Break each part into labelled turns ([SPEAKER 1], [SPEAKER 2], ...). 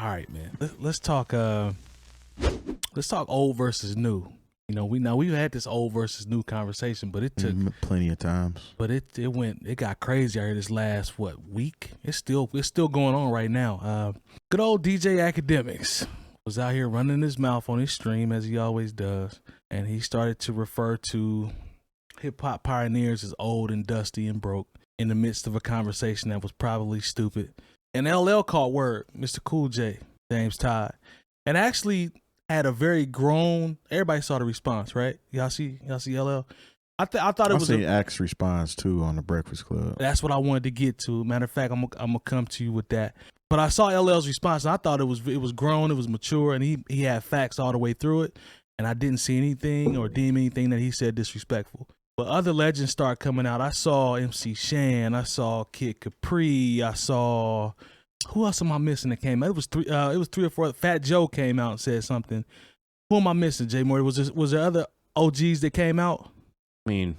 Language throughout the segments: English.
[SPEAKER 1] All right, man. Let's talk. Let's talk old versus new. You know, we've had this old versus new conversation, but it took
[SPEAKER 2] plenty of times.
[SPEAKER 1] But it got crazy out here this last week. It's still going on right now. Good old DJ Akademiks was out here running his mouth on his stream as he always does, and he started to refer to hip hop pioneers as old and dusty and broke in the midst of a conversation that was probably stupid. And LL caught word, Mr. Cool J, James Todd, and actually had a very grown. Everybody saw the response, right? Y'all see LL. I thought it was.
[SPEAKER 2] I see Axe response too on the Breakfast Club.
[SPEAKER 1] That's what I wanted to get to. Matter of fact, I'm gonna come to you with that. But I saw LL's response, and I thought it was grown, it was mature, and he had facts all the way through it. And I didn't see anything or deem anything that he said disrespectful. But other legends start coming out. I saw MC Shan, I saw 𝐀𝐿, I saw. Who else am I missing that came out? It was three or four. Fat Joe came out and said something. Who am I missing, Jay Moore? Was there other OGs that came out?
[SPEAKER 3] I mean,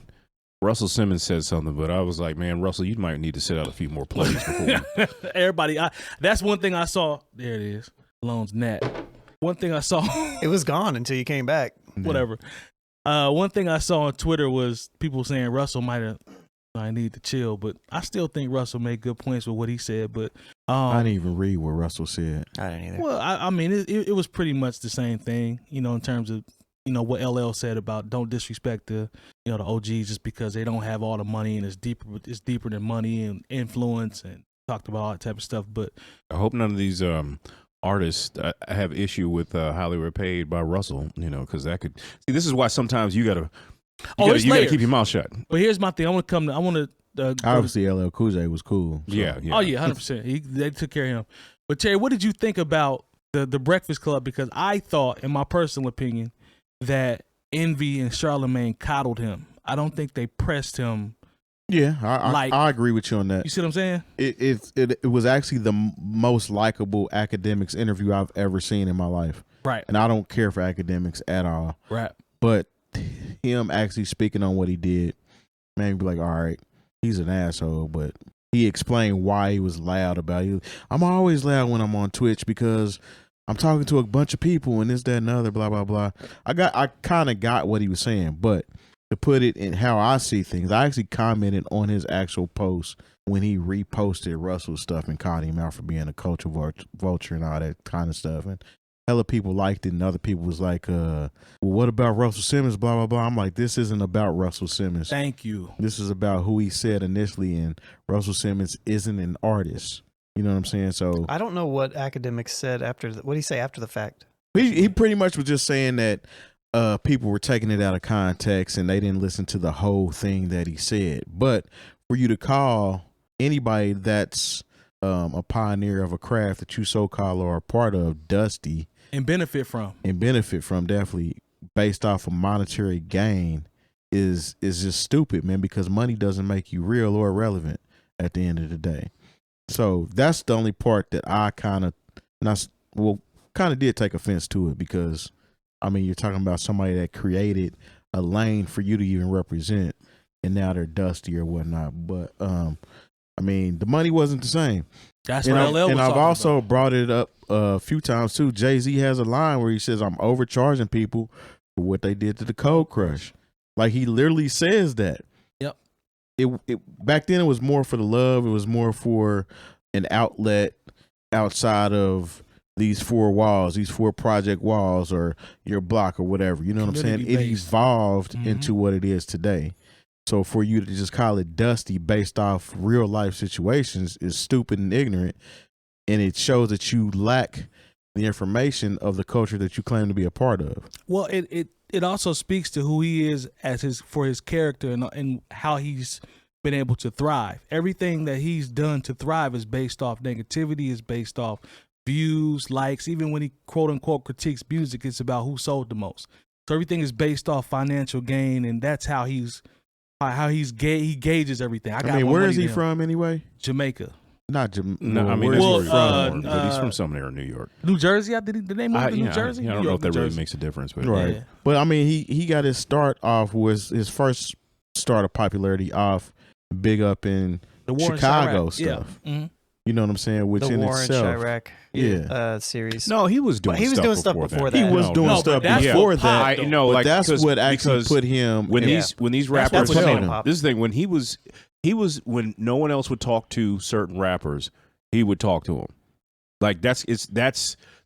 [SPEAKER 3] Russell Simmons said something, but I was like, man, Russell, you might need to sit out a few more plays before.
[SPEAKER 1] Everybody, that's one thing I saw. There it is. Lone's Nat. One thing I saw.
[SPEAKER 4] It was gone until you came back.
[SPEAKER 1] Whatever. One thing I saw on Twitter was people saying Russell might have. I need to chill, but I still think Russell made good points with what he said. But
[SPEAKER 2] I didn't even read what Russell said.
[SPEAKER 4] I didn't either.
[SPEAKER 1] Well, I mean, it was pretty much the same thing, you know, in terms of, you know, what LL said about don't disrespect the OGs just because they don't have all the money and it's deeper than money and influence, and talked about all that type of stuff. But
[SPEAKER 3] I hope none of these artists have issue with highly repaid by Russell, you know, because that could see. This is why sometimes you gotta keep your mouth shut.
[SPEAKER 1] But here's my thing. I want to.
[SPEAKER 2] Obviously, LL Cool J was cool. So.
[SPEAKER 3] Yeah.
[SPEAKER 1] Oh yeah, 100%. They took care of him. But Terry, what did you think about the Breakfast Club? Because I thought, in my personal opinion, that Envy and Charlamagne coddled him. I don't think they pressed him.
[SPEAKER 2] Yeah, I agree with you on that.
[SPEAKER 1] You see what I'm saying?
[SPEAKER 2] It was actually the most likable Akademiks interview I've ever seen in my life.
[SPEAKER 1] Right.
[SPEAKER 2] And I don't care for Akademiks at all.
[SPEAKER 1] Right.
[SPEAKER 2] But him actually speaking on what he did made me be like, all right, he's an asshole, but he explained why he was loud about it. I'm always loud when I'm on Twitch because I'm talking to a bunch of people and this, that, and the other, blah, blah, blah. I kind of got what he was saying, but to put it in how I see things, I actually commented on his actual post when he reposted Russell's stuff and called him out for being a culture vulture and all that kind of stuff. And hella people liked it, and other people was like, well, what about Russell Simmons, blah, blah, blah. I'm like, this isn't about Russell Simmons.
[SPEAKER 1] Thank you.
[SPEAKER 2] This is about who he said initially, and Russell Simmons isn't an artist. You know what I'm saying? So
[SPEAKER 4] I don't know what Akademiks said after. What did he say after the fact?
[SPEAKER 2] He pretty much was just saying that people were taking it out of context and they didn't listen to the whole thing that he said. But for you to call anybody that's a pioneer of a craft that you so-called are a part of dusty
[SPEAKER 1] and benefit from
[SPEAKER 2] definitely based off of monetary gain is just stupid, man, because money doesn't make you real or relevant at the end of the day. So that's the only part that I kind of did take offense to it, because I mean, you're talking about somebody that created a lane for you to even represent, and now they're dusty or whatnot. But I mean, the money wasn't the same.
[SPEAKER 1] That's what LL was
[SPEAKER 2] and I've also
[SPEAKER 1] about.
[SPEAKER 2] brought it up a few times too. Jay-Z has a line where he says, "I'm overcharging people for what they did to the Cold Crush." Like, he literally says that.
[SPEAKER 1] Yep.
[SPEAKER 2] It back then it was more for the love. It was more for an outlet outside of these four walls, these four project walls, or your block or whatever. You know what I'm saying? It evolved into what it is today. So for you to just call it dusty based off real life situations is stupid and ignorant, and it shows that you lack the information of the culture that you claim to be a part of.
[SPEAKER 1] Well, it also speaks to who he is for his character and how he's been able to thrive. Everything that he's done to thrive is based off negativity, is based off views, likes. Even when he quote unquote critiques music, it's about who sold the most. So everything is based off financial gain, and that's how he gauges everything.
[SPEAKER 2] I mean, where is he from anyway?
[SPEAKER 1] Jamaica.
[SPEAKER 2] Not Jamaica.
[SPEAKER 3] No, I mean,
[SPEAKER 2] where's
[SPEAKER 3] he
[SPEAKER 2] he from?
[SPEAKER 3] but he's from somewhere in New York.
[SPEAKER 1] New Jersey? Did they move to New Jersey?
[SPEAKER 3] I don't know if that really makes a difference. But
[SPEAKER 2] right.
[SPEAKER 1] Yeah.
[SPEAKER 2] But I mean, he got his start off, was his first start of popularity off big up in
[SPEAKER 1] the war
[SPEAKER 2] Chicago
[SPEAKER 1] in
[SPEAKER 2] stuff.
[SPEAKER 1] Yeah. Mm-hmm.
[SPEAKER 2] You know what I'm saying? Which
[SPEAKER 4] The
[SPEAKER 2] in
[SPEAKER 4] War in
[SPEAKER 2] itself,
[SPEAKER 4] Chirac series.
[SPEAKER 3] No, he was doing.
[SPEAKER 4] But he was doing stuff before that.
[SPEAKER 2] he was
[SPEAKER 1] No,
[SPEAKER 2] doing
[SPEAKER 1] but
[SPEAKER 2] stuff
[SPEAKER 1] that's
[SPEAKER 2] before
[SPEAKER 1] what
[SPEAKER 2] that.
[SPEAKER 1] popped,
[SPEAKER 3] know,
[SPEAKER 2] but
[SPEAKER 3] like,
[SPEAKER 2] that's what actually
[SPEAKER 3] because
[SPEAKER 2] put him
[SPEAKER 3] when
[SPEAKER 2] in,
[SPEAKER 3] these rappers.
[SPEAKER 4] That's what made him pop.
[SPEAKER 3] This is the thing. When he was when no one else would talk to certain rappers, he would talk to them. Like that's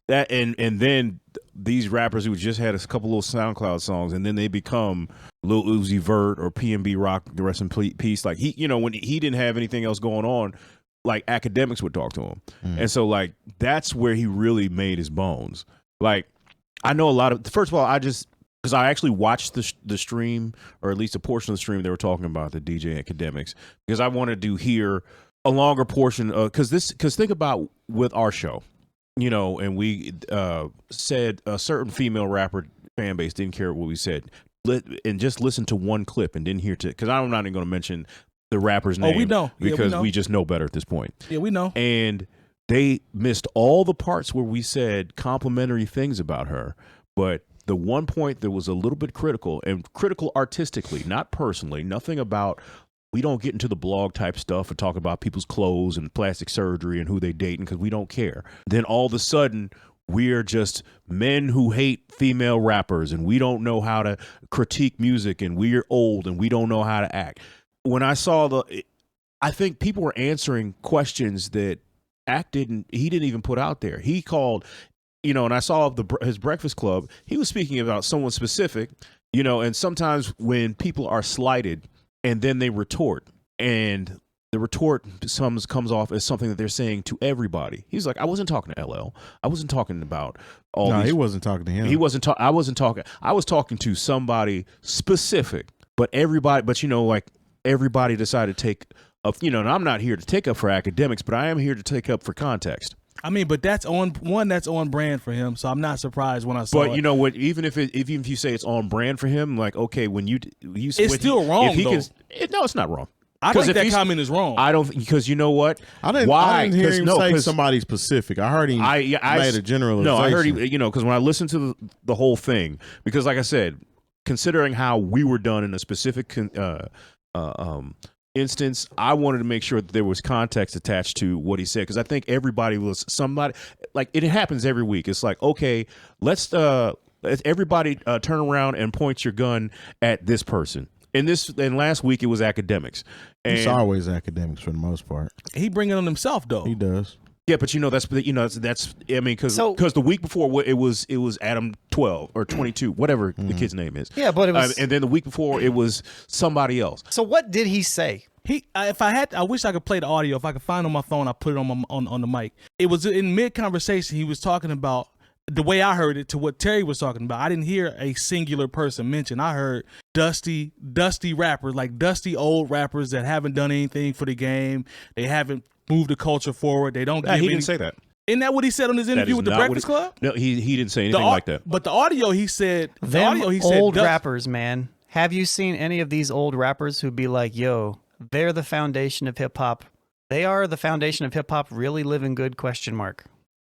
[SPEAKER 3] that, and then these rappers who just had a couple little SoundCloud songs, and then they become Lil Uzi Vert or PNB Rock, the rest in peace. Like he, you know, when he didn't have anything else going on, like Akademiks would talk to him, and so like that's where he really made his bones. Like I know a lot of. First of all, because I actually watched the stream, or at least a portion of the stream they were talking about the DJ Akademiks, because I wanted to hear a longer portion of because think about with our show. You know, and we said a certain female rapper fan base didn't care what we said, and just listen to one clip and didn't hear because I'm not even going to mention the rapper's name.
[SPEAKER 1] Oh, we know
[SPEAKER 3] because we just know better at this point.
[SPEAKER 1] Yeah, we know.
[SPEAKER 3] And they missed all the parts where we said complimentary things about her, but the one point that was a little bit critical, and critical artistically, not personally, nothing about. We don't get into the blog type stuff and talk about people's clothes and plastic surgery and who they dating because we don't care. Then all of a sudden, we're just men who hate female rappers and we don't know how to critique music and we're old and we don't know how to act. When I saw I think people were answering questions that he didn't even put out there. He called, you know, and I saw his Breakfast Club, he was speaking about someone specific, you know, and sometimes when people are slighted, and then they retort, and the retort comes off as something that they're saying to everybody. He's like, I wasn't talking to LL. I wasn't talking about all these.
[SPEAKER 2] He wasn't talking to him.
[SPEAKER 3] He wasn't. I wasn't talking. I was talking to somebody specific. But everybody. But you know, like everybody decided to take up. You know, and I'm not here to take up for Akademiks, but I am here to take up for context.
[SPEAKER 1] I mean, but that's on brand for him, so I'm not surprised when I saw it.
[SPEAKER 3] But you know what? Even if you say it's on brand for him, like okay, when you
[SPEAKER 1] it's still wrong. Though.
[SPEAKER 3] No, it's not wrong.
[SPEAKER 1] I think that comment is wrong.
[SPEAKER 3] I don't because you know what?
[SPEAKER 2] I didn't hear him say somebody specific. I heard him made a generalization.
[SPEAKER 3] No, I heard him. You know, because when I listened to the whole thing, because like I said, considering how we were done in a specific instance, I wanted to make sure that there was context attached to what he said, because I think everybody was somebody like it happens every week. It's like, okay, let's everybody turn around and point your gun at this person. And last week it was Akademiks. And
[SPEAKER 2] it's always Akademiks for the most part.
[SPEAKER 1] He bring it on himself though.
[SPEAKER 2] He does.
[SPEAKER 3] Yeah, but you know that's I mean because the week before it was Adam 12 or 22 whatever the kid's name is.
[SPEAKER 4] Yeah, but it was
[SPEAKER 3] and then the week before it was somebody else.
[SPEAKER 4] So what did he say?
[SPEAKER 1] I wish I could play the audio. If I could find it on my phone, I put it on the mic. It was in mid conversation. He was talking about the way I heard it to what Terry was talking about. I didn't hear a singular person mentioned. I heard dusty rappers, like dusty old rappers that haven't done anything for the game. They haven't moved the culture forward. They don't.
[SPEAKER 3] He didn't say that.
[SPEAKER 1] Isn't that what he said on his interview with the Breakfast Club?
[SPEAKER 3] No, he didn't say anything like that.
[SPEAKER 1] But the audio, he said.
[SPEAKER 4] Old rappers, man. Have you seen any of these old rappers who be like, yo, they're the foundation of hip hop. They are the foundation of hip hop. Really living good? ? Hold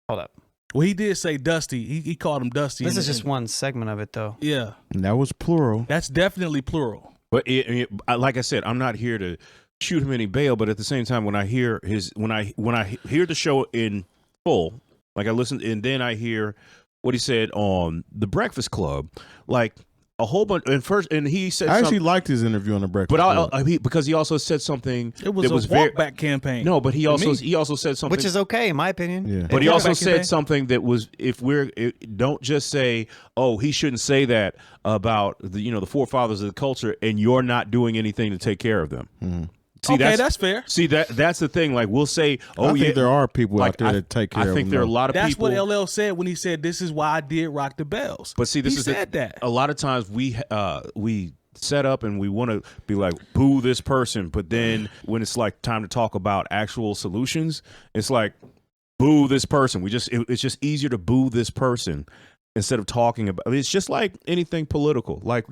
[SPEAKER 4] up.
[SPEAKER 1] Well, he did say Dusty. He called him Dusty.
[SPEAKER 4] This is just one segment of it, though.
[SPEAKER 1] Yeah.
[SPEAKER 2] And that was plural.
[SPEAKER 1] That's definitely plural.
[SPEAKER 3] But like I said, I'm not here to shoot him any bail. But at the same time, when I hear when I hear the show in full, like I listen, and then I hear what he said on the Breakfast Club, like a whole bunch. And he said,
[SPEAKER 2] I actually liked his interview on the Breakfast Club,
[SPEAKER 3] because he also said something.
[SPEAKER 1] It was a walk-back campaign.
[SPEAKER 3] No, but he also said something,
[SPEAKER 4] which is okay in my opinion.
[SPEAKER 2] Yeah.
[SPEAKER 3] But he also said something that was, don't just say, oh, he shouldn't say that about the forefathers of the culture, and you're not doing anything to take care of them.
[SPEAKER 2] Mm-hmm.
[SPEAKER 3] See,
[SPEAKER 1] that's fair.
[SPEAKER 3] See, that's the thing. Like we'll say,
[SPEAKER 2] I think there are people out there that take care of them.
[SPEAKER 3] I think there are a lot of people.
[SPEAKER 1] That's what LL said when he said, "This is why I did rock the bells."
[SPEAKER 3] But see, he said that a lot of times we set up and we want to be like, boo this person, but then when it's like time to talk about actual solutions, it's like, boo this person. It's just easier to boo this person instead of talking about. It's just like anything political, like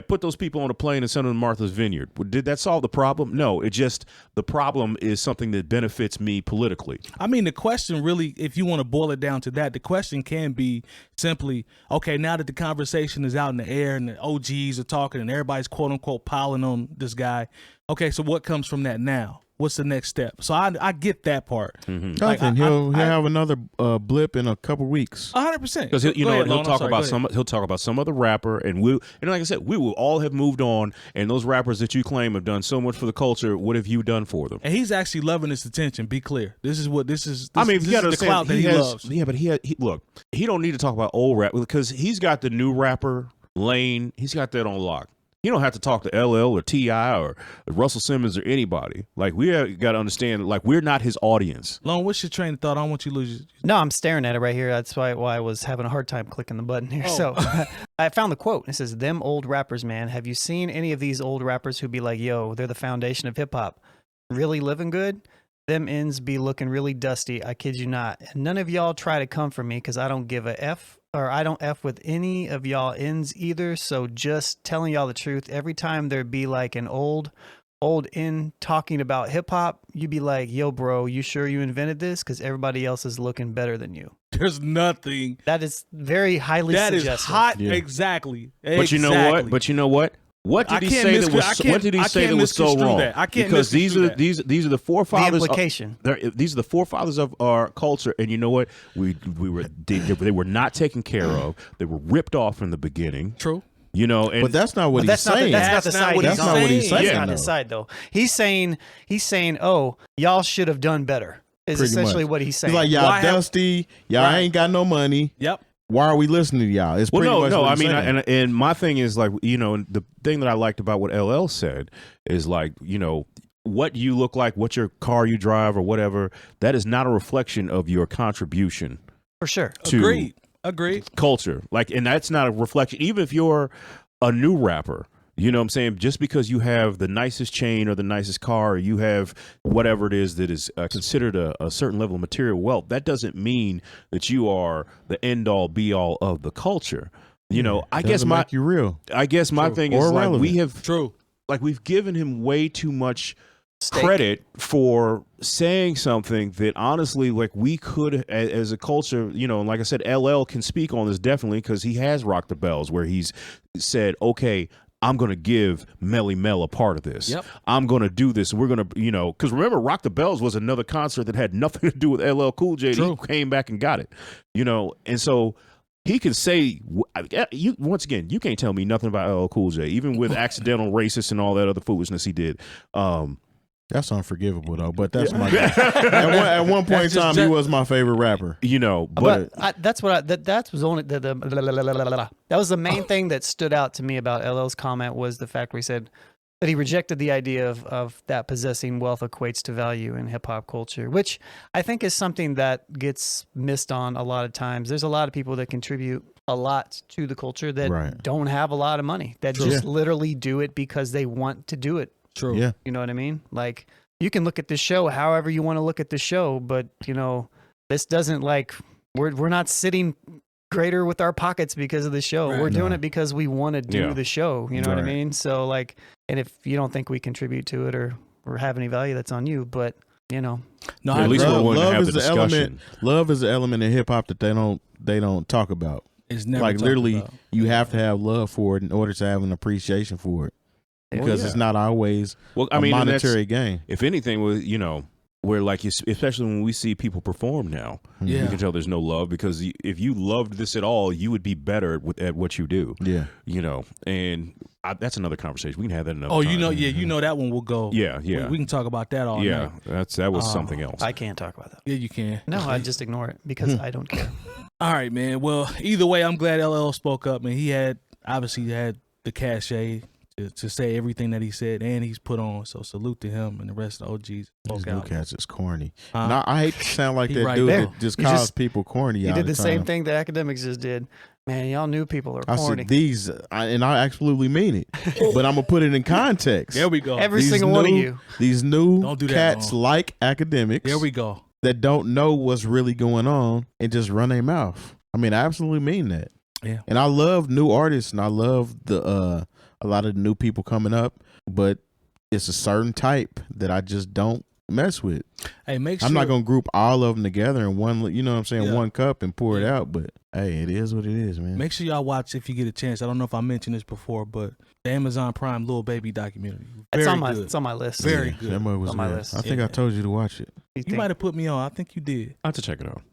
[SPEAKER 3] put those people on a plane and send them to Martha's Vineyard. Did that solve the problem? No, the problem is something that benefits me politically.
[SPEAKER 1] I mean, the question really, if you want to boil it down to that, the question can be simply, okay, now that the conversation is out in the air and the OGs are talking and everybody's quote unquote piling on this guy, okay, so what comes from that now? what's the next step. So I get that part.
[SPEAKER 2] Like, he'll have another blip in a couple weeks.
[SPEAKER 1] 100%.
[SPEAKER 3] Because he'll talk about some other rapper, and like I said, we will all have moved on. And those rappers that you claim have done so much for the culture, what have you done for them?
[SPEAKER 1] And he's actually loving this attention. Be clear. This is
[SPEAKER 3] I mean, you gotta
[SPEAKER 1] the clout that he loves.
[SPEAKER 3] Yeah, but look, he don't need to talk about old rap because he's got the new rapper lane. He's got that on lock. You don't have to talk to LL or T.I. or Russell Simmons or anybody. Like, we got to understand, like, we're not his audience.
[SPEAKER 1] Lone, what's your train of thought? I don't want you to lose.
[SPEAKER 4] No, I'm staring at it right here. That's why I was having a hard time clicking the button here. So I found the quote. It says, "Them old rappers, man. Have you seen any of these old rappers who be like, yo, they're the foundation of hip hop? Really living good? Them ends be looking really dusty. I kid you not. And none of y'all try to come for me because I don't give a F, or I don't F with any of y'all ends either. So just telling y'all the truth, every time there be like an old end talking about hip hop, you be like, yo, bro, you sure you invented this? Because everybody else is looking better than you."
[SPEAKER 1] There's nothing.
[SPEAKER 4] That is very highly suggestive.
[SPEAKER 1] That is hot. Yeah. Exactly.
[SPEAKER 3] But you know what? What did he say that was so wrong?
[SPEAKER 1] I can't,
[SPEAKER 3] because these are the forefathers.
[SPEAKER 4] The implication.
[SPEAKER 3] These are the forefathers of our culture, and you know what? They were not taken care of. They were ripped off in the beginning.
[SPEAKER 1] True.
[SPEAKER 3] You know, and
[SPEAKER 2] but that's not what he's saying.
[SPEAKER 4] That's not the side he's on.
[SPEAKER 2] That's not what he's saying.
[SPEAKER 4] That's not his side, though. He's saying, oh, y'all should have done better. Is
[SPEAKER 2] Pretty
[SPEAKER 4] essentially
[SPEAKER 2] much
[SPEAKER 4] what he's saying.
[SPEAKER 2] He's like, y'all dusty. Y'all ain't got no money.
[SPEAKER 1] Yep.
[SPEAKER 2] Why are we listening to y'all? It's pretty much what he's saying.
[SPEAKER 3] And my thing is, like, you know, the thing that I liked about what LL said is, like, you know, what you look like, what your car you drive or whatever, that is not a reflection of your contribution.
[SPEAKER 4] For sure.
[SPEAKER 3] To
[SPEAKER 1] Agreed.
[SPEAKER 3] Culture. Like, and that's not a reflection, even if you're a new rapper. You know what I'm saying? Just because you have the nicest chain or the nicest car, or you have whatever it is that is considered a certain level of material wealth, that doesn't mean that you are the end all be all of the culture. You know, I guess my thing is, like, we've given him way too much credit for saying something that honestly, like, we could as a culture, you know, and like I said, LL can speak on this definitely because he has rocked the bells where he's said, okay, I'm going to give Melly Mel a part of this. Yep. I'm going to do this. We're going to, you know, because remember, Rock the Bells was another concert that had nothing to do with LL Cool J. He came back and got it, you know, and so he can say, once again, you can't tell me nothing about LL Cool J, even with accidental racist and all that other foolishness he did.
[SPEAKER 2] That's unforgivable though, but that's my guy. At one point in time, he was my favorite rapper.
[SPEAKER 3] You know, but
[SPEAKER 4] that was only that was the main thing that stood out to me about LL's comment was the fact where he said that he rejected the idea of that possessing wealth equates to value in hip hop culture, which I think is something that gets missed on a lot of times. There's a lot of people that contribute a lot to the culture that don't have a lot of money, that just literally do it because they want to do it.
[SPEAKER 1] True.
[SPEAKER 2] Yeah.
[SPEAKER 4] You know what I mean? Like, you can look at this show however you want to look at the show, but, you know, this doesn't, like, we're not sitting greater with our pockets because of the show. We're doing it because we want to do the show. You know what I mean? So, like, and if you don't think we contribute to it or have any value, that's on you. But, you know,
[SPEAKER 3] at least we're willing to have the discussion.
[SPEAKER 2] Love is an element in hip hop that they don't talk about.
[SPEAKER 1] It's never
[SPEAKER 2] like literally about. You have to have love for it in order to have an appreciation for it. Because it's not always a monetary gain.
[SPEAKER 3] If anything, you know, where, like, especially when we see people perform now, you can tell there's no love, because if you loved this at all, you would be better at what you do.
[SPEAKER 2] Yeah,
[SPEAKER 3] you know, and that's another conversation. We can have that another time.
[SPEAKER 1] You know, you know that one will go.
[SPEAKER 3] Yeah.
[SPEAKER 1] We can talk about that all night.
[SPEAKER 3] That was something else.
[SPEAKER 4] I can't talk about that.
[SPEAKER 1] Yeah, you can.
[SPEAKER 4] No, I just ignore it because I don't care.
[SPEAKER 1] All right, man. Well, either way, I'm glad LL spoke up, and he obviously had the cachet to say everything that he said, and he's put on. So salute to him and the rest of the OGs.
[SPEAKER 2] These new cats is corny. Now, I hate to sound like that dude that just calls people corny.
[SPEAKER 4] He did the same thing that Akademiks just did. Man, y'all new people are corny.
[SPEAKER 2] I said and I absolutely mean it, but I'm gonna put it in context.
[SPEAKER 1] There we go.
[SPEAKER 4] Every single one of you.
[SPEAKER 2] These new cats like Akademiks.
[SPEAKER 1] There we go.
[SPEAKER 2] That don't know what's really going on and just run their mouth. I mean, I absolutely mean that.
[SPEAKER 1] Yeah.
[SPEAKER 2] And I love new artists, and I love a lot of the new people coming up, but it's a certain type that I just don't mess with.
[SPEAKER 1] Hey, I'm
[SPEAKER 2] not gonna group all of them together in one, you know what I'm saying, one cup and pour it out. But hey, it is what it is, man.
[SPEAKER 1] Make sure y'all watch if you get a chance. I don't know if I mentioned this before, but The Amazon Prime Little Baby documentary.
[SPEAKER 4] It's
[SPEAKER 1] Very
[SPEAKER 4] on my
[SPEAKER 1] good.
[SPEAKER 4] it's on my list.
[SPEAKER 1] Very
[SPEAKER 2] Yeah,
[SPEAKER 1] good.
[SPEAKER 2] that movie was
[SPEAKER 4] On my
[SPEAKER 2] good.
[SPEAKER 4] list.
[SPEAKER 2] I think
[SPEAKER 1] Yeah.
[SPEAKER 2] I told you to watch it.
[SPEAKER 4] You
[SPEAKER 1] You
[SPEAKER 4] think-
[SPEAKER 1] might have put me on. I think you did.
[SPEAKER 3] I have to check it out.